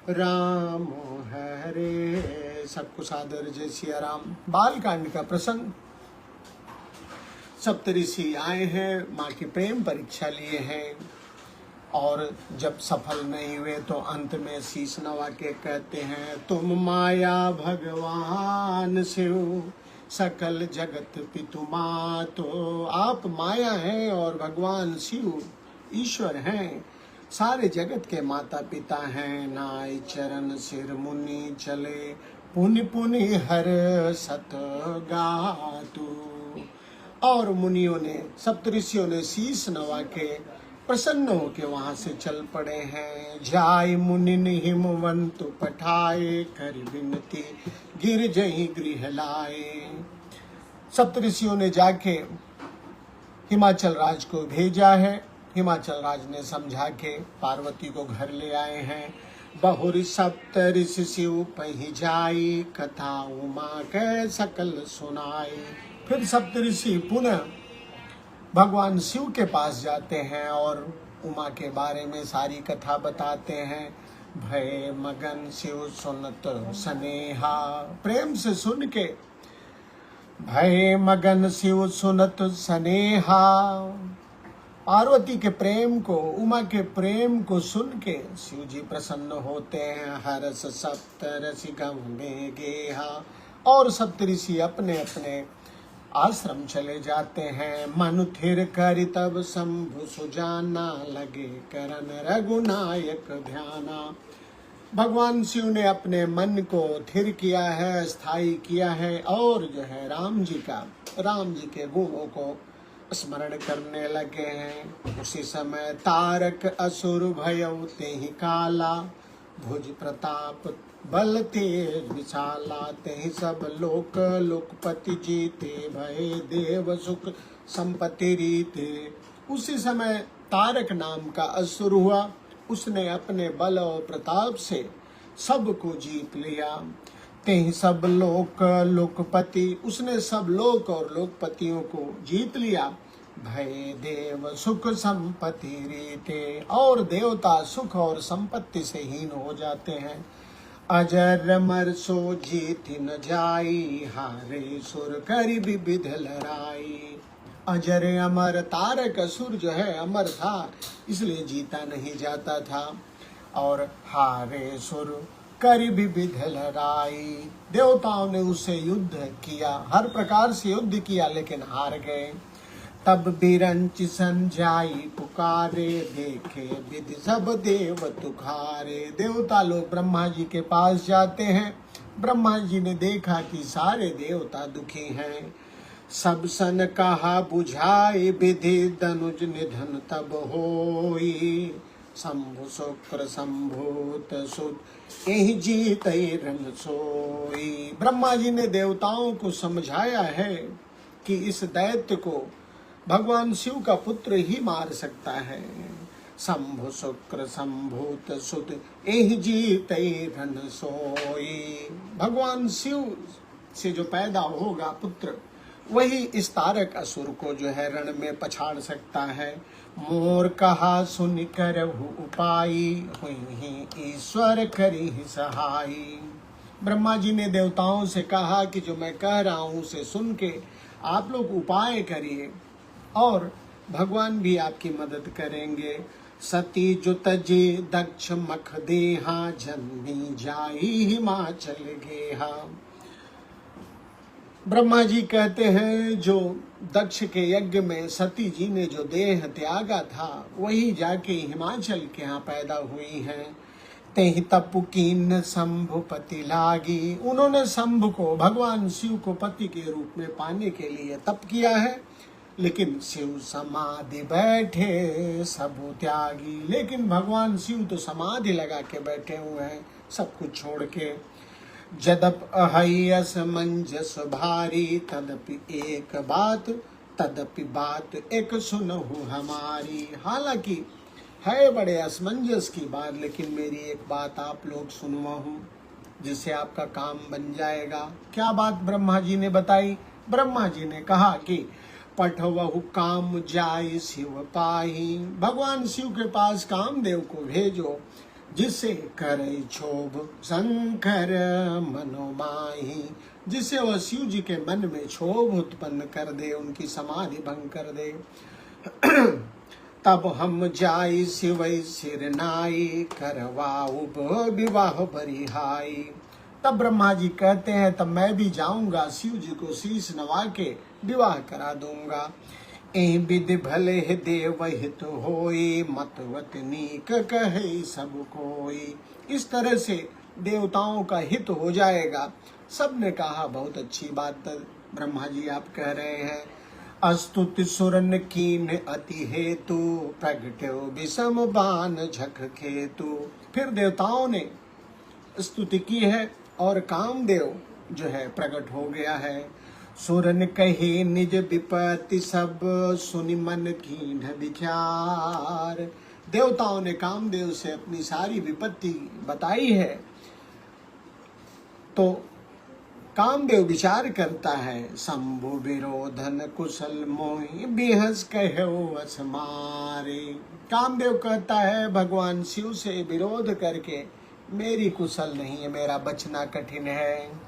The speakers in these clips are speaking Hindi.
राम हरे। सबको सादर जय सिया राम। बालकांड का प्रसंग। सप्तऋषि आए हैं, माँ की प्रेम परीक्षा लिए हैं और जब सफल नहीं हुए तो अंत में शीश नवा के कहते हैं, तुम माया भगवान शिव सकल जगत पितु मातो। आप माया हैं और भगवान शिव ईश्वर हैं, सारे जगत के माता पिता हैं। नाय चरण सिर मुनि चले, पुनि पुनि हर सत गातु। और मुनियों ने, सप्तऋषियों ने शीश नवा के प्रसन्न होके वहां से चल पड़े हैं। जाय मुनि हिमवंतु पठाए, कर विनती गिर जही गृह लाए। सप्तऋषियों ने जाके हिमाचल राज को भेजा है। हिमाचल राज ने समझा के पार्वती को घर ले आए हैं। बहुरी सप्तऋषि शिव पही जाई, कथा उमा के सकल सुनाई। फिर सप्तऋषि पुनः भगवान शिव के पास जाते हैं और उमा के बारे में सारी कथा बताते हैं। भय मगन शिव सुनत स्नेहा, प्रेम से सुन के भय मगन शिव सुनत स्नेहा। पार्वती के प्रेम को, उमा के प्रेम को सुन के शिव जी प्रसन्न होते हैं। हरस सप्तऋषि गम में गेहा। और सप्तऋषि अपने अपने आश्रम चले जाते हैं। मन थिर कर तब शंभु सुजाना, लगे करन रघुनायक ध्याना। भगवान शिव ने अपने मन को थिर किया है, स्थायी किया है और जो है राम जी के गुणों को स्मरण करने लगे हैं। उसी समय तारक असुर भयउ तेहि काला, भुज प्रताप बल तेज विशाला। तेहि सब लोक लोकपति जीते, भय देव सुख संपत्ति रीते। उसी समय तारक नाम का असुर हुआ, उसने अपने बल और प्रताप से सबको जीत लिया। तेहि सब लोक लोकपति, उसने सब लोक और लोकपतियों को जीत लिया। भय देव सुख संपत्ति रीते, और देवता सुख और संपत्ति से हीन हो जाते हैं। अजर मर सो जीत न जाई, हारे सुर करी विविध लड़ाई। अजर अमर तारक असुर जो है अमर था, इसलिए जीता नहीं जाता था। और हारे सुर करी विविध लड़ाई, देवताओं ने उससे युद्ध किया, हर प्रकार से युद्ध किया लेकिन हार गए। तब बिरंच संजाई पुकारे, देखे विधि सब देव तुखारे। देवता लोग ब्रह्मा जी के पास जाते हैं। ब्रह्मा जी ने देखा कि सारे देवता दुखी हैं। सब सन कहा बुझाई, विधि धनुज निधन तब होई। शंभु शुक्र संभूत सुत, एहि जीत रन सोई। ब्रह्मा जी ने देवताओं को समझाया है कि इस दैत्य को भगवान शिव का पुत्र ही मार सकता है। शंभु शुक्र संभूत सुत, एहि जीत रन सोई। भगवान शिव से जो पैदा होगा पुत्र, वही इस तारक असुर को जो है रण में पछाड़ सकता है। मोर कहा सुन करहु उपाई, हुई ईश्वर करी सहाई। ब्रह्मा जी ने देवताओं से कहा कि जो मैं कह रहा हूँ उसे सुन के आप लोग उपाय करिए और भगवान भी आपकी मदद करेंगे। सती जो तजे दक्ष मख देहा, जन्मी जाई हिमाचल गेहा। ब्रह्मा जी कहते हैं जो दक्ष के यज्ञ में सती जी ने जो देह त्यागा था, वही जाके हिमाचल के यहाँ पैदा हुई हैं। तेहि तपु कीन शंभु पति लागी। उन्होंने शंभु को, भगवान शिव को पति के रूप में पाने के लिए तप किया है, लेकिन शिव समाधि बैठे सब त्यागी। लेकिन भगवान शिव तो समाधि लगा के बैठे हुए हैं सब कुछ छोड़ के। जदप अहै असमंजस भारी, तदपि एक बात तदपि बात एक सुनहु हमारी। हालांकि है बड़े असमंजस की बात, लेकिन मेरी एक बात आप लोग सुनवाऊं जिससे आपका काम बन जाएगा। क्या बात ब्रह्मा जी ने बताई? ब्रह्मा जी ने कहा कि पठवहु काम जाय शिव पाही। भगवान शिव के पास कामदेव को भेजो, जिसे करे क्षोभ शंकर मनोमाही, जिसे वह शिव जी के मन में क्षोभ उत्पन्न कर दे, उनकी समाधि भंग कर दे। तब हम जाई शिवै सिर नाई, करवाऊब विवाह बरिहाई। तब ब्रह्मा जी कहते हैं तब मैं भी जाऊंगा, शिव जी को शीश नवा के विवाह करा दूंगा। ए विधि भले देव हित होई, मतवत नीक कहे सब कोई। इस तरह से देवताओं का हित हो जाएगा। सबने कहा बहुत अच्छी बात ब्रह्मा जी आप कह रहे हैं। अस्तुति सुरन कीन अति हेतु, प्रगट्यो विषम बान झक खेतु। फिर देवताओं ने स्तुति की है और कामदेव जो है प्रकट हो गया है। सुरन कहे निज विपत्ति सब, सुनि मन कीन विचार। देवताओं ने कामदेव से अपनी सारी विपत्ति बताई है तो कामदेव विचार करता है। शंभु विरोधन कुशल मोहि, बिहस कहो वस मारे। कामदेव कहता है भगवान शिव से विरोध करके मेरी कुशल नहीं है, मेरा बचना कठिन है।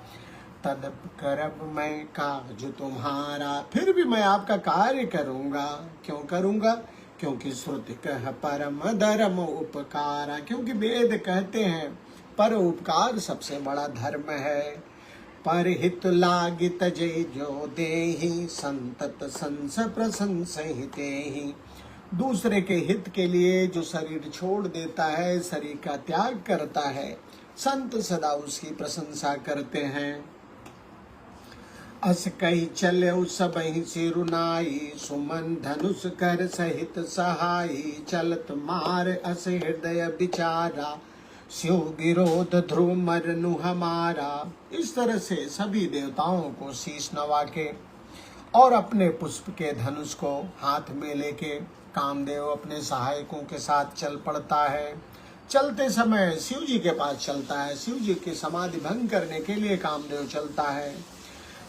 तद करब मैं काज तुम्हारा, फिर भी मैं आपका कार्य करूंगा। क्यों करूंगा? क्योंकि श्रुति कह परम धर्म उपकारा। क्योंकि वेद कहते हैं पर उपकार सबसे बड़ा धर्म है। पर हित लागित जय जो देहि, संतत संस प्रशंसहिते ही। दूसरे के हित के लिए जो शरीर छोड़ देता है, शरीर का त्याग करता है, संत सदा उसकी प्रशंसा करते हैं। अस कही चले सबहि सिरुनाई, सुमन धनुष कर सहित सहाई। चलत मार अस हृदय विचारा, शिव विरोध ध्रुव मरनु हमारा। इस तरह से सभी देवताओं को शीश नवा के और अपने पुष्प के धनुष को हाथ में लेके कामदेव अपने सहायकों के साथ चल पड़ता है। चलते समय शिव जी के पास चलता है। शिव जी की समाधि भंग करने के लिए कामदेव चलता है।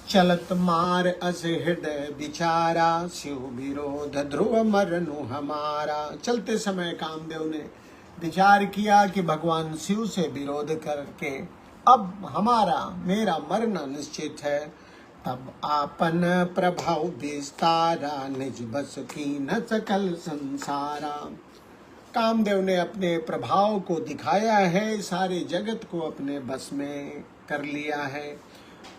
चलत मार अस हृदय विचारा, शिव विरोध ध्रुव मरनु हमारा। चलते समय कामदेव ने विचार किया कि भगवान शिव से विरोध करके अब मेरा मरना निश्चित है। तब आपन प्रभाव विस्तारा, निज बस की न सकल संसारा। कामदेव ने अपने प्रभाव को दिखाया है, सारे जगत को अपने बस में कर लिया है।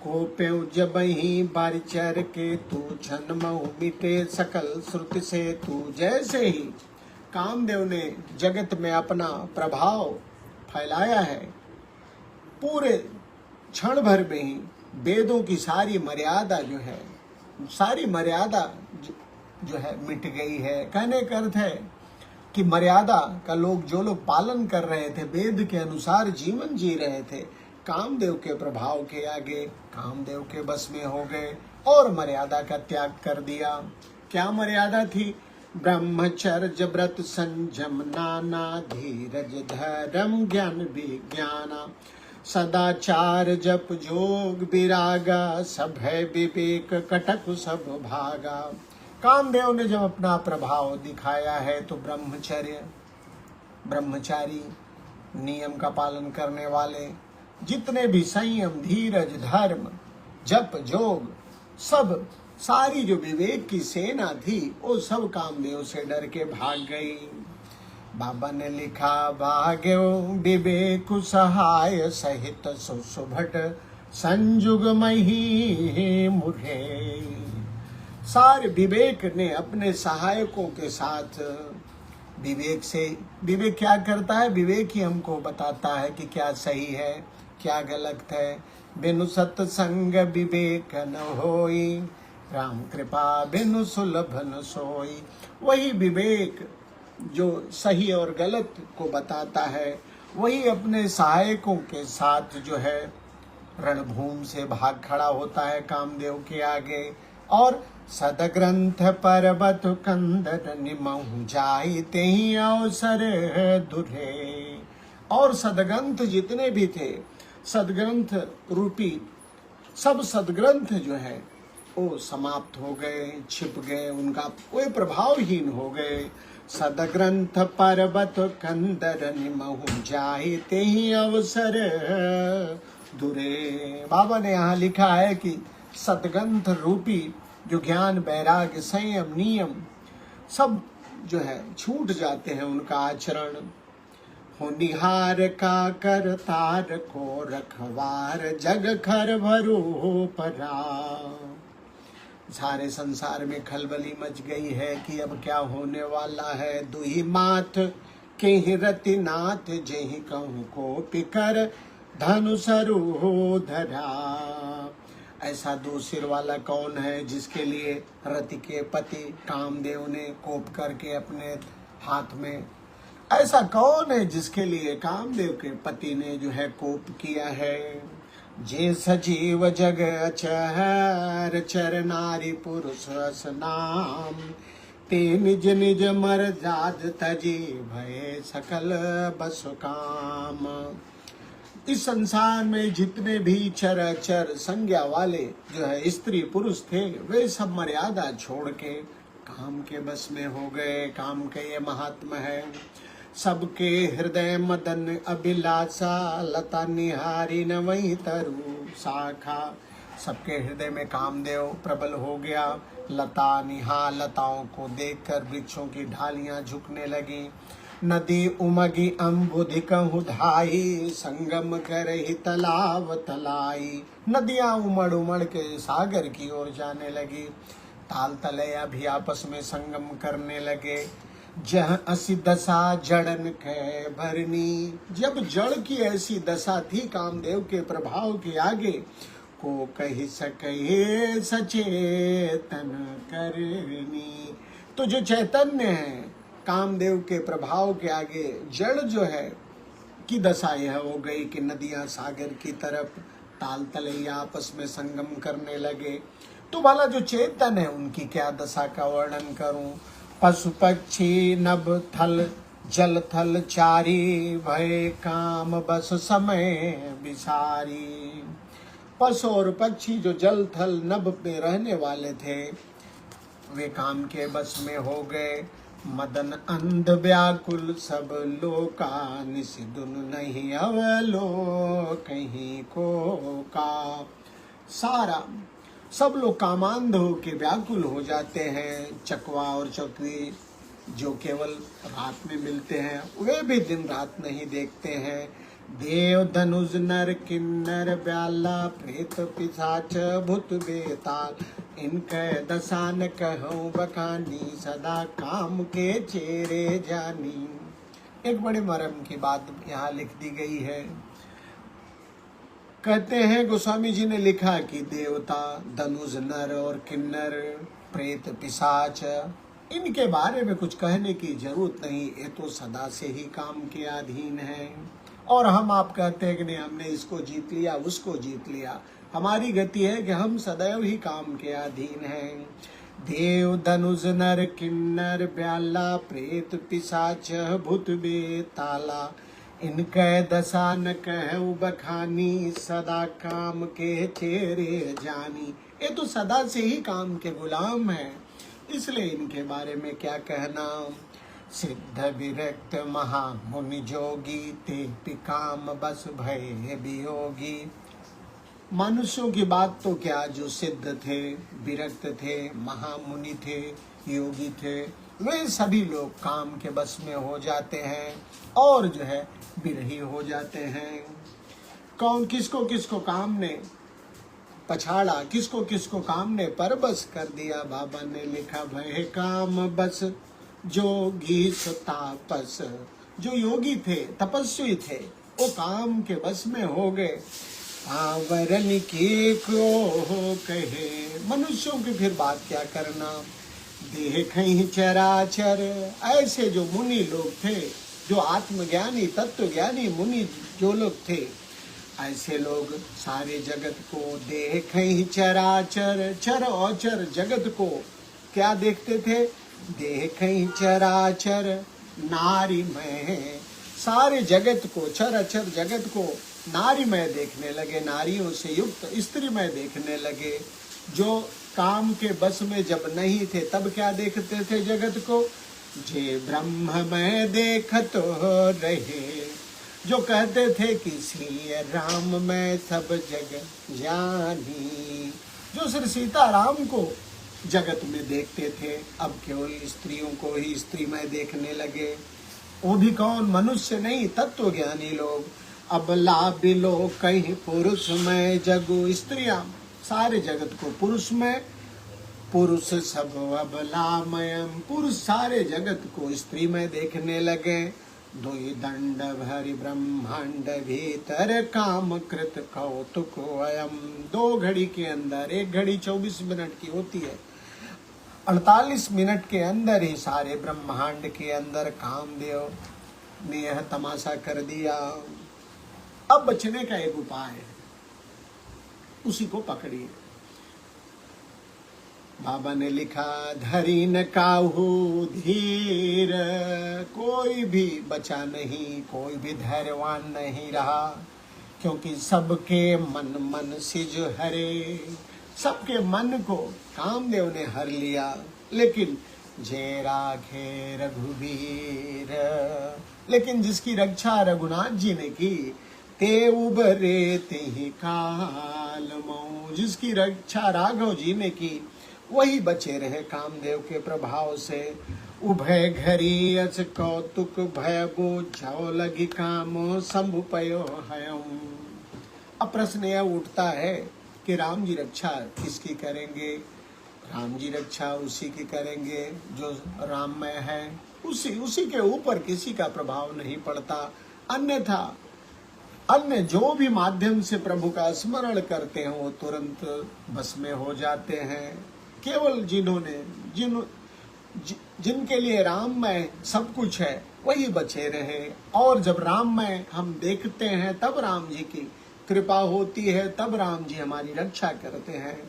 कोप्यउ जबहि बारिचर के तू, छन महु मिटे सकल श्रुति से तू। जैसे ही कामदेव ने जगत में अपना प्रभाव फैलाया है, पूरे क्षण भर में ही वेदों की सारी मर्यादा जो है मिट गई है। कहने का अर्थ है कि मर्यादा का जो लोग पालन कर रहे थे, वेद के अनुसार जीवन जी रहे थे, कामदेव के प्रभाव के आगे कामदेव के बस में हो गए और मर्यादा का त्याग कर दिया। क्या मर्यादा थी? ब्रह्मचर्य व्रत संयम नाना, धीरज धर्म ज्ञान विज्ञाना। सदाचार जप जोग विरागा, सभय विवेक कटक सब भागा। कामदेव ने जब अपना प्रभाव दिखाया है तो ब्रह्मचारी, नियम का पालन करने वाले, जितने भी संयम धीरज धर्म जप जोग, सब सारी जो विवेक की सेना थी वो सब कामदेव से डर के भाग गई। बाबा ने लिखा, भाग्यो विवेक सहाय सहित सुभट संजुग मही मुरे। सारे विवेक ने अपने सहायकों के साथ विवेक क्या करता है? विवेक ही हमको बताता है कि क्या सही है क्या गलत है। बिनु सत्संग विवेक न होई, राम कृपा बिनु सुलभ न सोई। वही विवेक जो सही और गलत को बताता है, वही अपने सहायकों के साथ जो है रणभूमि से भाग खड़ा होता है कामदेव के आगे। और सदग्रंथ पर्वत कंदर निमहु जाई, तेहि अवसर दुरे। और सदग्रंथ जितने भी थे, सदग्रंथ रूपी सब सदग्रंथ जो है वो समाप्त हो गए, छिप गए, उनका कोई प्रभावहीन हो गए। सदग्रंथ पर्वत कंदर निमहु जाहि तेहि अवसर दुरे। बाबा ने यहाँ लिखा है कि सदग्रंथ रूपी जो ज्ञान, वैराग्य, संयम, नियम सब जो है छूट जाते हैं उनका आचरण। होनिहार का कर तार को रखवार जग खर भरो परा। सारे संसार में खलबली मच गई है कि अब क्या होने वाला है। दुही माथ के रति नाथ जेहि कहूँ को पिकर धनुसरु धरा। ऐसा दो सिर वाला कौन है जिसके लिए रति के पति कामदेव ने कोप करके अपने हाथ में, ऐसा कौन है जिसके लिए कामदेव के पति ने जो है कोप किया है। जे सजीव जग अचर चर नारी पुरुष नाम ते निज निज मर जाद तजी भय सकल बस काम। इस संसार में जितने भी चर अचर संज्ञा वाले जो है स्त्री पुरुष थे, वे सब मर्यादा छोड़ के काम के बस में हो गए। काम के ये महात्मा है। सबके हृदय मदन अभिलाषा लता निहारी न वही तरु शाखा। सबके हृदय में कामदेव प्रबल हो गया। लता निहार, लताओं को देखकर वृक्षों की ढालियां झुकने लगी। नदी उमगी अम्बुधि कहूँ ढाई संगम करहि तालाब तलाई। नदियां उमड़ उमड़ के सागर की ओर जाने लगी। ताल तलैया भी आपस में संगम करने लगे। जह असी दशा जड़न के भरनी। जब जड़ की ऐसी दशा थी कामदेव के प्रभाव के आगे, को कही सके सचेतन करनी। तो जो चैतन्य है कामदेव के प्रभाव के आगे, जड़ जो है की दशा यह हो गई कि नदियां सागर की तरफ, ताल तलैया आपस में संगम करने लगे। तो भला जो चेतन है उनकी क्या दशा का वर्णन करूं। पशु पक्षी नभ थल जल थल चारी भय काम बस समय विसारी। पशु और पक्षी जो जल थल नभ पे रहने वाले थे, वे काम के बस में हो गए। मदन अंध व्याकुल सब लोका निसिदुन नहीं अवलो कहीं को का। सारा सब लोग कामांध हो के व्याकुल हो जाते हैं। चकवा और चकवी जो केवल रात में मिलते हैं, वे भी दिन रात नहीं देखते हैं। देव धनुष नर किन्नर ब्याला प्रेत पिशाच भूत बेताल इनके दशा न कहूँ बखानी सदा काम के चेरे जानी। एक बड़े मरम की बात यहाँ लिख दी गई है। कहते हैं गोस्वामी जी ने लिखा कि देवता, धनुष नर और किन्नर, प्रेत, पिशाच, इनके बारे में कुछ कहने की जरूरत नहीं। ये तो सदा से ही काम के अधीन है। और हम आप कहते हैं कि नहीं हमने इसको जीत लिया, उसको जीत लिया। हमारी गति है कि हम सदैव ही काम के अधीन हैं। देव धनुष नर किन्नर ब्याला प्रेत पिशाच भूत बेताला इनके दशा न कहूँ बखानी सदा काम के चेरे जानी। ये तो सदा से ही काम के गुलाम है, इसलिए इनके बारे में क्या कहना। सिद्ध विरक्त महामुनि जोगी ते पिकाम बस भय वियोगी। मनुष्यों की बात तो क्या, जो सिद्ध थे, विरक्त थे, महामुनि थे, योगी थे, वे सभी लोग काम के बस में हो जाते हैं और जो है बिरही हो जाते हैं। कौन किसको किसको काम ने पछाड़ा, किसको किसको काम ने परबस कर दिया। बाबा ने लिखा भय काम बस जोगी तापस। जो योगी थे, तपस्वी थे, वो काम के बस में हो गए। आवरण की को कहे, मनुष्यों की फिर बात क्या करना। देखें चराचर, ऐसे जो मुनि लोग थे, जो आत्मज्ञानी तत्वज्ञानी मुनि जो लोग थे, ऐसे लोग सारे जगत को देखें चराचर, चर और चर जगत को क्या देखते थे। देखें चराचर नारी में, सारे जगत को, चर अचर जगत को नारी में देखने लगे। नारियों से युक्त स्त्री में देखने लगे। जो काम के बस में जब नहीं थे तब क्या देखते थे जगत को। जे ब्रह्म में देख तो रहे, जो कहते थे किसी राम में सब जग जानी। जो श्री सीता राम को जगत में देखते थे, अब केवल स्त्रियों को ही स्त्री में देखने लगे। वो भी कौन, मनुष्य नहीं, तत्व ज्ञानी लोग। अबला बिलो कहीं पुरुष में जगु, स्त्रियां सारे जगत को पुरुष में, पुरुष सब अबलामयम, पुरुष सारे जगत को स्त्री में देखने लगे। दुई दंड भरी ब्रह्मांड भीतर काम कृत कौतुक अयम। 2 घड़ी के अंदर, 1 घड़ी 24 मिनट की होती है, 48 मिनट के अंदर ही सारे ब्रह्मांड के अंदर कामदेव ने यह तमाशा कर दिया। अब बचने का एक उपाय है, उसी को पकड़िए। बाबा ने लिखा, धरी न काहू धीर, कोई भी बचा नहीं, कोई भी धैर्यवान नहीं रहा, क्योंकि सबके मन मन सिज हरे। सबके मन को कामदेव ने हर लिया। लेकिन जे राखे रघुवीर, लेकिन जिसकी रक्षा रघुनाथ जी ने की, ते उबरे ते ही काल मऊ, जिसकी रक्षा राघव जी ने की, वही बचे रहे कामदेव के प्रभाव से। उभय घरी अच कौतुक भय बुझाओ लगी कामो शंभु पयो हयम। अब प्रश्न यह उठता है कि राम जी रक्षा किसकी करेंगे? राम जी रक्षा उसी की करेंगे जो राममय है, उसी के ऊपर किसी का प्रभाव नहीं पड़ता। अन्यथा अन्य जो भी माध्यम से प्रभु का स्मरण करते हैं वो तुरंत बस में हो जाते हैं। केवल जिनके लिए राम में सब कुछ है वही बचे रहे। और जब राम में हम देखते हैं तब राम जी की कृपा होती है, तब राम जी हमारी रक्षा करते हैं।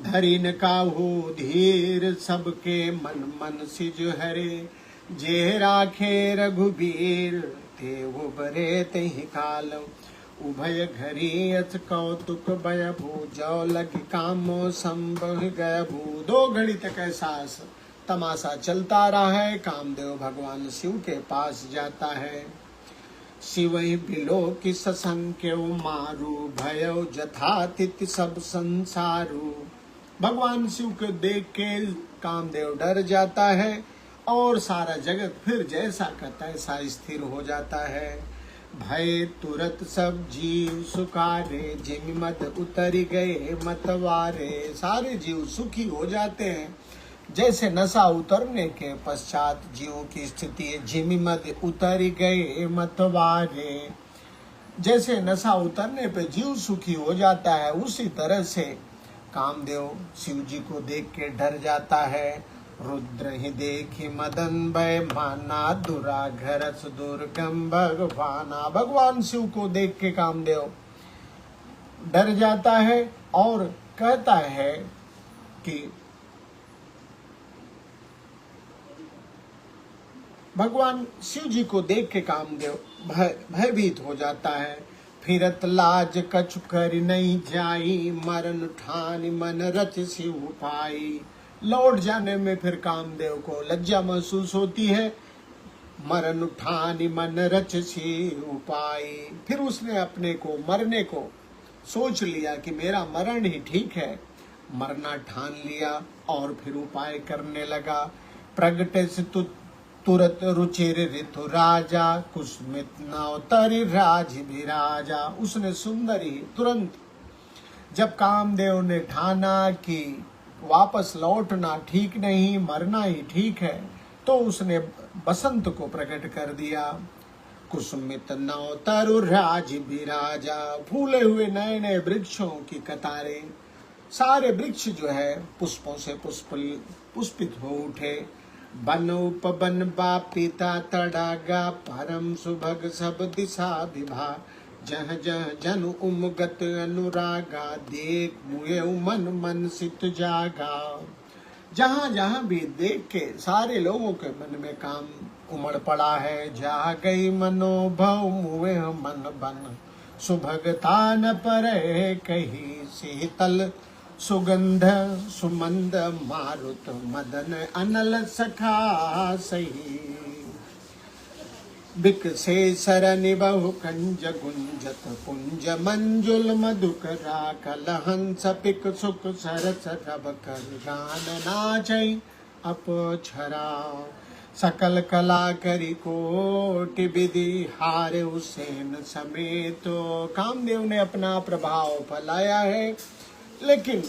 धरी न काहू धीर, सबके मन मन सिज हरे, जे राखे रघुबीर, ते उबरे ते ही काल। उभय घरी अच कौतुक भय भूजौ लगी कामो संभव गय भू। 2 घड़ी तक ऐसा तमाशा चलता रहा है। कामदेव भगवान शिव के पास जाता है। शिव ही बिलो की ससंख्य मारू, भयो जथातिथि सब संसारू। भगवान शिव को देख के कामदेव डर जाता है और सारा जगत फिर जैसा का तैसा स्थिर हो जाता है। भय तुरत सब जीव सुखारे, जिमि मद उतरी गए मतवारे। सारे जीव सुखी हो जाते हैं। जैसे नशा उतरने के पश्चात जीवों की स्थिति है, जिमि मद उतरी गए मतवारे। जैसे नशा उतरने पे जीव सुखी हो जाता है, उसी तरह से कामदेव शिव जी को देख के डर जाता है। रुद्र ही देखी मदन भय माना, दुराघरस दुर्गम भगवाना। भगवान शिव को देख के कामदेव डर जाता है और कहता है कि भगवान शिव जी को देख के कामदेव भयभीत हो जाता है। फिरत लाज कछु कर नहीं जाई, मरण ठान मन रच शिव पाई। लौट जाने में फिर कामदेव को लज्जा महसूस होती है। मरण उठानी मन रच शिव पाई। फिर उसने अपने को मरने को सोच लिया कि मेरा मरण ही ठीक है, मरना ठान लिया और फिर उपाय करने लगा। प्रगटे से तुरत रुचिर ऋतु राजा, कुसुमित नवतरि राज विराजा। उसने सुंदरी तुरंत जब कामदेव ने ठाना कि वापस लौटना ठीक नहीं, मरना ही ठीक है, तो उसने बसंत को प्रकट कर दिया। कुसुमित नवतरु राज विराजा, फूले हुए नए नए वृक्षों की कतारें, सारे वृक्ष जो है पुष्पों से पुष्पित हो उठे। बन उपवन बापिता तड़ागा, परम सुभग सब दिशा विभा। जह जह जन उमगत अनुरागा, देख मुए मन मन सित जागा। जहाँ जहाँ भी देख के सारे लोगों के मन में काम उमड़ पड़ा है। जा गई मनोभव मुए मन बन, सुभगता न पर कही शीतल सुगंध सुमंद मारुत मदन अनल सखा सही। बिकसे सरनि बहु कंज गुंजत पुंज मंजुल मधुकरा कलहंस पिक सुख सरस रब कर गान नाचै अपछरा। सकल कला करी कोटि विधि हारे हुसैन समेत। कामदेव ने अपना प्रभाव फैलाया है, लेकिन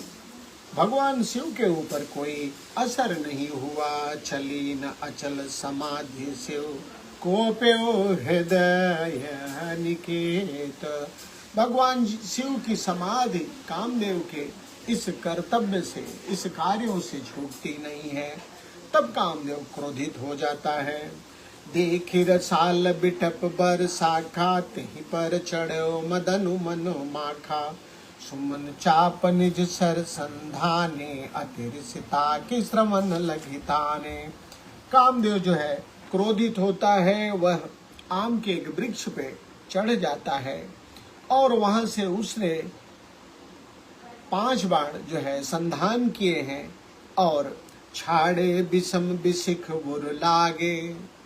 भगवान शिव के ऊपर कोई असर नहीं हुआ। चली न अचल समाधि शिव कोप्यो हृदय निकेत। भगवान शिव की समाधि कामदेव के इस कर्तव्य से, इस कार्यों से छूटती नहीं है। तब कामदेव क्रोधित हो जाता है। देखि रसाल बिटप बर शाखा तिहि पर चढ़ो मदनु मनो माखा। सुमन चाप निज सर संधाने अतिरिसिता की श्रवण लघिताने। कामदेव जो है क्रोधित होता है, वह आम के एक वृक्ष पे चढ़ जाता है और वहां से उसने 5 बाण जो है संधान किए हैं और छाड़े बिसम बिसिख बुर लागे।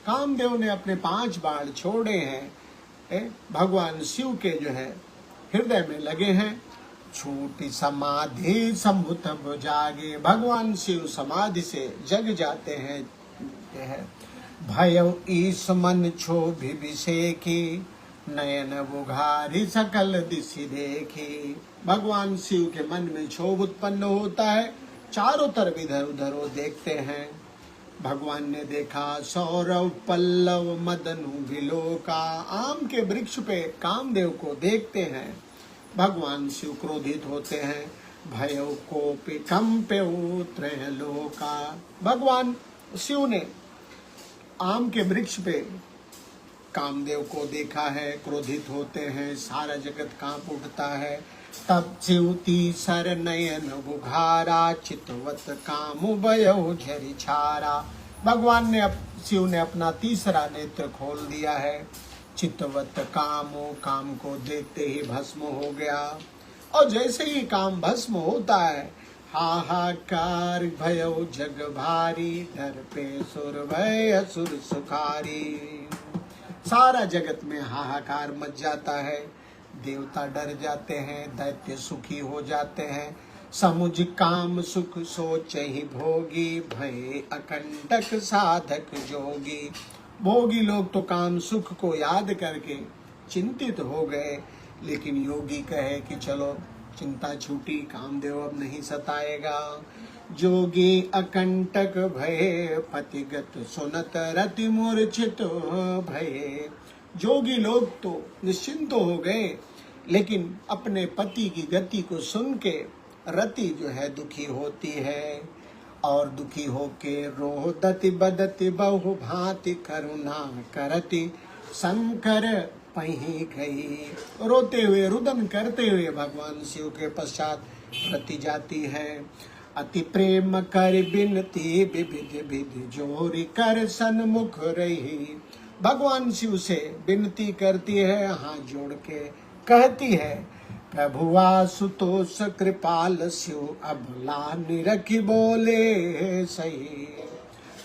कामदेव ने अपने 5 बाण छोड़े हैं, भगवान शिव के जो है हृदय में लगे हैं। छूटी समाधि समुत जागे। भगवान शिव समाधि से जग जाते हैं। भय ईस मन क्षोभि विषेकी नयन बुघारी सकल दिशि देखी। भगवान शिव के मन में क्षोभ उत्पन्न होता है, चारों तरफ इधर उधर वो देखते हैं। भगवान ने देखा सौरव पल्लव मदनु विलोका। आम के वृक्ष पे कामदेव को देखते हैं। भगवान शिव क्रोधित होते हैं। भय कोपि कंप्यो त्रैलोका। भगवान शिव ने आम के वृक्ष पे कामदेव को देखा है, क्रोधित होते हैं, सारा जगत कांप उठता है। तब शिवती सर नयन बुघारा चितवत काम भयो झरी छारा। भगवान ने शिव ने अपना तीसरा नेत्र खोल दिया है। चितवत काम को देखते ही भस्म हो गया। और जैसे ही काम भस्म होता है, हाहाकार भयो जग भारी डर पे सुर भय असुर सुखारी। सारा जगत में हाहाकार मच जाता है, देवता डर जाते हैं, दैत्य सुखी हो जाते हैं। समुझ काम सुख सोच ही भोगी भय अकंटक साधक जोगी। भोगी लोग तो काम सुख को याद करके चिंतित हो गए, लेकिन योगी कहे कि चलो चिंता छूटी, कामदेव अब नहीं सताएगा। जोगी अकंटक भय पतिगत सुनत रति मूर्छित भय। जोगी लोग तो निश्चिंत हो गए, लेकिन अपने पति की गति को सुन के रति जो है दुखी होती है। और दुखी होके रोदति बदति बहु भांति करुणा करति शंकर पही गई। रोते हुए रुदन करते हुए भगवान शिव के पश्चात रति जाती है। अति प्रेम कर बिनती विविध विधि जोरी कर सन्मुख रही। भगवान शिव से विनती करती है, हाथ जोड़ के कहती है, प्रभुआ सुतोष कृपाल शिव अबला निरखी बोले सही।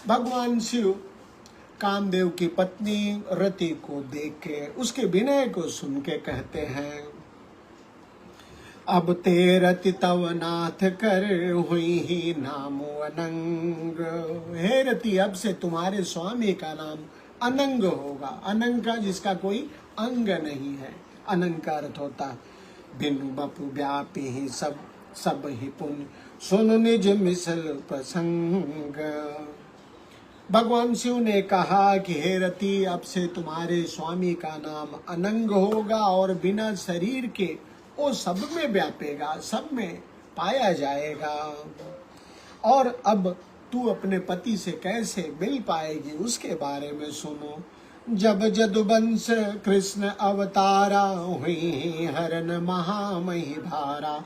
भगवान शिव कामदेव की पत्नी रति को देख के उसके विनय को सुन के कहते हैं, अब ते रति तव नाथ कर हुई ही नामो अनंग। हे रति, अब से तुम्हारे स्वामी का नाम अनंग होगा। अनंग का जिसका कोई अंग नहीं है, अनंग का अर्थ होता बिनु बपु व्यापी ही सब ही पुण्य सुन निज मिसल प्रसंग। भगवान शिव ने कहा कि हे रति, अब से तुम्हारे स्वामी का नाम अनंग होगा और बिना शरीर के वो सब में व्यापेगा, सब में पाया जाएगा। और अब तू अपने पति से कैसे मिल पाएगी उसके बारे में सुनो। जब जदुवंश कृष्ण अवतारा हुई हरन महामही भारा।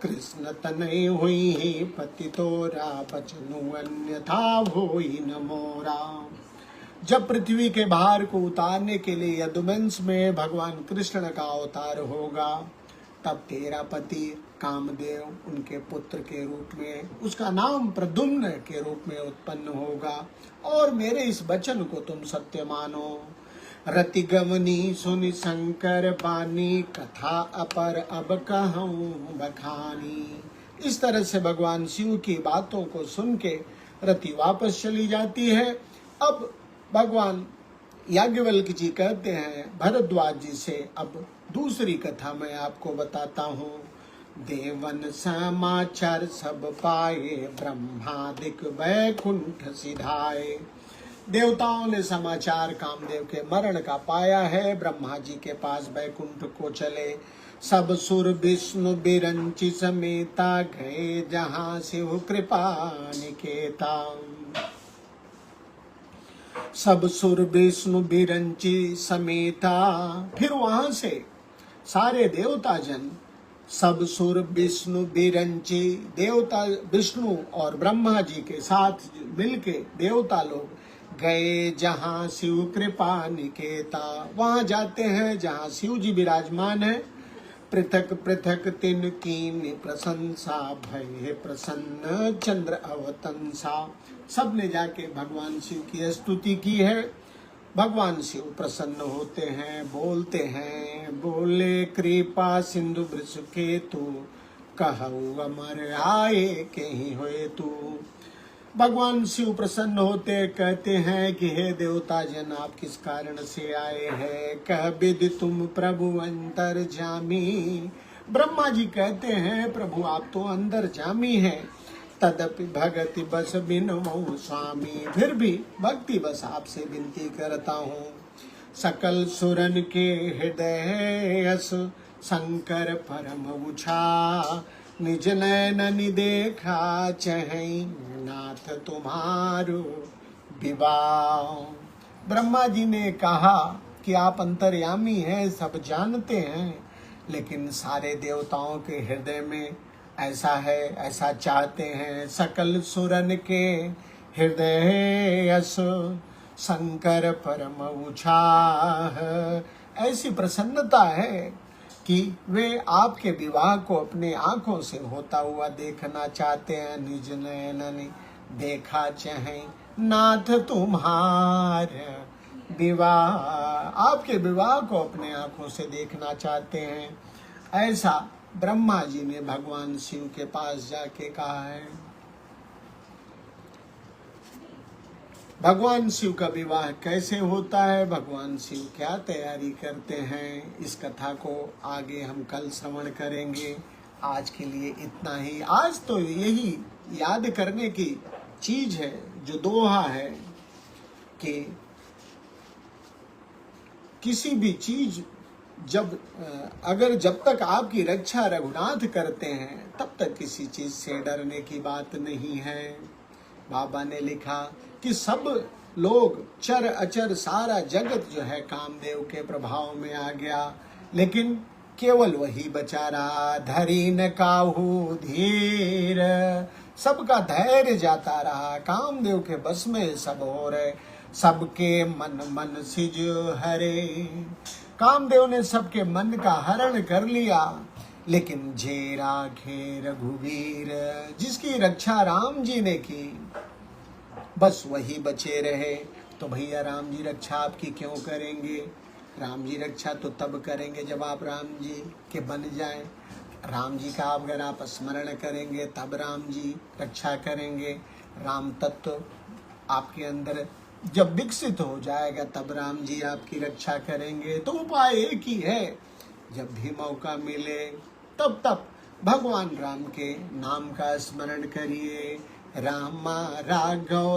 कृष्ण तनय हुई पति तोरा बचनु अन्यथा होई न मोरा। जब पृथ्वी के भार को उतारने के लिए यदुवंश में भगवान कृष्ण का अवतार होगा, तब तेरा पति कामदेव उनके पुत्र के रूप में, उसका नाम प्रद्युम्न के रूप में उत्पन्न होगा, और मेरे इस वचन को तुम सत्य मानो। रति गवनी सुनि शंकर बानी, कथा अपर अब कहूँ बखानी। इस तरह से भगवान शिव की बातों को सुन के रति वापस चली जाती है। अब भगवान याज्ञवल्क्य जी कहते हैं भरद्वाज जी से, अब दूसरी कथा मैं आपको बताता हूँ। देवन समाचार सब पाए, ब्रह्मादिक वैकुंठ सिधाए। देवताओं ने समाचार कामदेव के मरण का पाया है, ब्रह्मा जी के पास वैकुंठ को चले। सब सुर विष्णु बिरंची समेता, गए जहाँ शिव कृपा निकेता। सब सुर विष्णु बिरंची समेता, फिर वहां से सारे देवता जन, सब सुर विष्णु बिरंची, देवता विष्णु और ब्रह्मा जी के साथ मिलके देवता लोग गए जहाँ शिव कृपा निकेता। वहां जाते हैं जहाँ शिव जी विराजमान है। पृथक पृथक तिन कीन प्रशंसा, भय प्रसन्न चंद्र अवतंसा। सबने जाके भगवान शिव की स्तुति की है। भगवान शिव प्रसन्न होते हैं, बोलते हैं, बोले कृपा सिंधु वृष केतु, कहु अमर आए के ही होए तू। भगवान शिव प्रसन्न होते कहते हैं कि हे देवता जन, आप किस कारण से आए हैं। कह विधि तुम प्रभु अंतर जामी। ब्रह्मा जी कहते हैं प्रभु आप तो अंदर जामी हैं। तदपि भगति बस बिनमो स्वामी, फिर भी भक्ति बस आपसे विनती करता हूँ। सकल सुरन के हृदय यस, शंकर परम उछा। निज नैन देखा चहई, नाथ तुम्हारो विवाह। ब्रह्मा जी ने कहा कि आप अंतर्यामी हैं, सब जानते हैं, लेकिन सारे देवताओं के हृदय में ऐसा है, ऐसा चाहते हैं। सकल सुरन के हृदय यस, शंकर परम उछाह। ऐसी प्रसन्नता है कि वे आपके विवाह को अपने आंखों से होता हुआ देखना चाहते हैं। निज नयन देखा चाहे, नाथ तुम्हार विवाह। आपके विवाह को अपने आंखों से देखना चाहते हैं। ऐसा ब्रह्मा जी ने भगवान शिव के पास जाके कहा है। भगवान शिव का विवाह कैसे होता है, भगवान शिव क्या तैयारी करते हैं, इस कथा को आगे हम कल श्रवण करेंगे। आज के लिए इतना ही। आज तो यही याद करने की चीज है, जो दोहा है कि किसी भी चीज जब तक आपकी रक्षा रघुनाथ करते हैं, तब तक किसी चीज से डरने की बात नहीं है। बाबा ने लिखा कि सब लोग चर अचर सारा जगत जो है कामदेव के प्रभाव में आ गया, लेकिन केवल वही बचा रहा। धरी न काहू धीर, सबका धैर्य जाता रहा। कामदेव के बस में सब हो रहे, सबके मन मन सिज हरे। कामदेव ने सबके मन का हरण कर लिया, लेकिन जे राखे रघुवीर, जिसकी रक्षा राम जी ने की, बस वही बचे रहे। तो भैया राम जी रक्षा आपकी क्यों करेंगे? राम जी रक्षा तो तब करेंगे जब आप राम जी के बन जाएं। राम जी का अगर आप स्मरण करेंगे तब राम जी रक्षा करेंगे। राम तत्व आपके अंदर जब विकसित हो जाएगा तब राम जी आपकी रक्षा करेंगे। तो उपाय एक ही है, जब भी मौका मिले तब भगवान राम के नाम का स्मरण करिए। रामा राघव